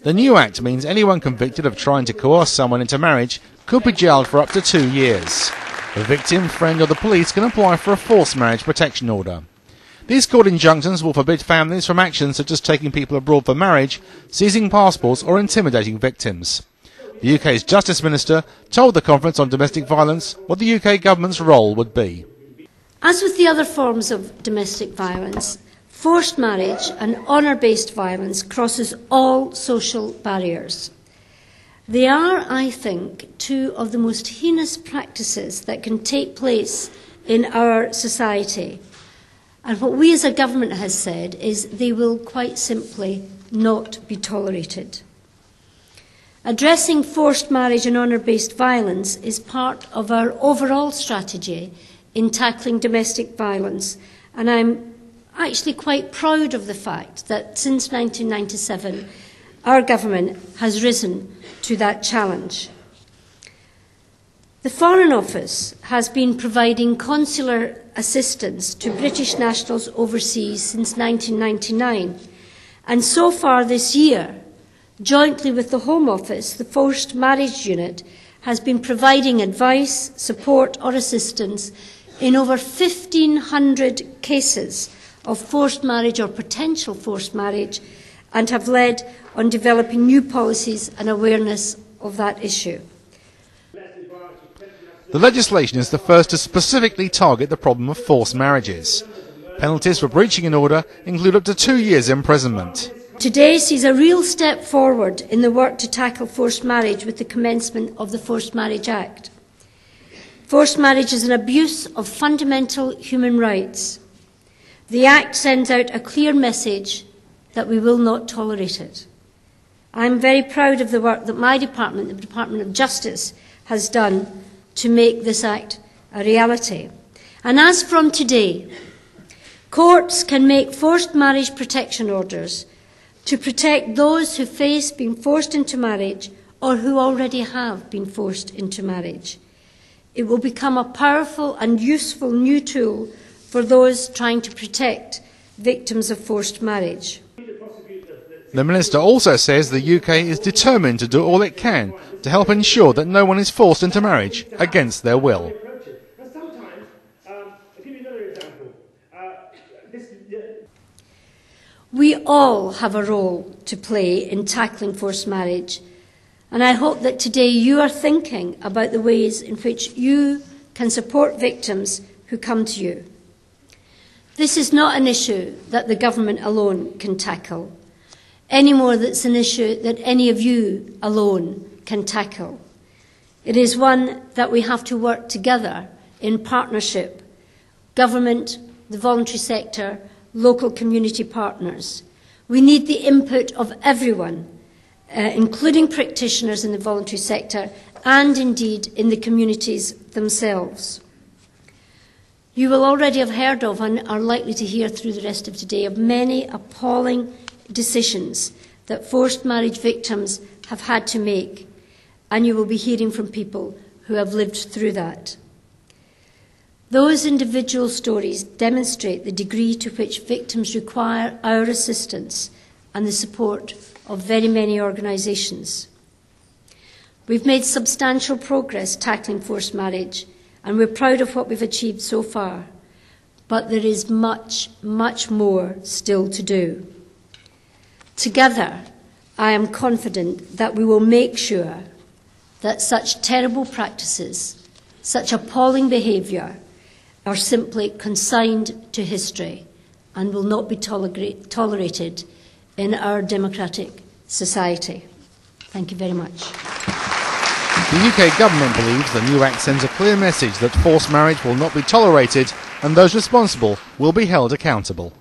The new Act means anyone convicted of trying to coerce someone into marriage could be jailed for up to 2 years. The victim, friend or the police can apply for a forced marriage protection order. These court injunctions will forbid families from actions such as taking people abroad for marriage, seizing passports or intimidating victims. The UK's Justice Minister told the Conference on Domestic Violence what the UK government's role would be. As with the other forms of domestic violence, forced marriage and honour-based violence crosses all social barriers. They are, I think, two of the most heinous practices that can take place in our society. And what we as a government has said is they will quite simply not be tolerated. Addressing forced marriage and honour-based violence is part of our overall strategy in tackling domestic violence, and I'm actually quite proud of the fact that since 1997 our government has risen to that challenge. The Foreign Office has been providing consular assistance to British nationals overseas since 1999, and so far this year, jointly with the Home Office, the Forced Marriage Unit has been providing advice, support or assistance in over 1,500 cases of forced marriage or potential forced marriage, and have led on developing new policies and awareness of that issue. The legislation is the first to specifically target the problem of forced marriages. Penalties for breaching an order include up to 2 years' imprisonment. Today sees a real step forward in the work to tackle forced marriage with the commencement of the Forced Marriage Act. Forced marriage is an abuse of fundamental human rights. The Act sends out a clear message that we will not tolerate it. I'm very proud of the work that my department, the Department of Justice, has done to make this Act a reality. And as from today, courts can make forced marriage protection orders to protect those who face being forced into marriage or who already have been forced into marriage. It will become a powerful and useful new tool for those trying to protect victims of forced marriage. The Minister also says the UK is determined to do all it can to help ensure that no one is forced into marriage against their will. We all have a role to play in tackling forced marriage, and I hope that today you are thinking about the ways in which you can support victims who come to you. This is not an issue that the government alone can tackle, any more than it's an issue that any of you alone can tackle. It is one that we have to work together in partnership, government, the voluntary sector, local community partners. We need the input of everyone, including practitioners in the voluntary sector and indeed in the communities themselves. You will already have heard of and are likely to hear through the rest of today of many appalling decisions that forced marriage victims have had to make, and you will be hearing from people who have lived through that. Those individual stories demonstrate the degree to which victims require our assistance and the support of very many organisations. We've made substantial progress tackling forced marriage, and we're proud of what we've achieved so far, but there is much, much more still to do. Together, I am confident that we will make sure that such terrible practices, such appalling behaviour, are simply consigned to history and will not be tolerated in our democratic society. Thank you very much. The UK government believes the new Act sends a clear message that forced marriage will not be tolerated and those responsible will be held accountable.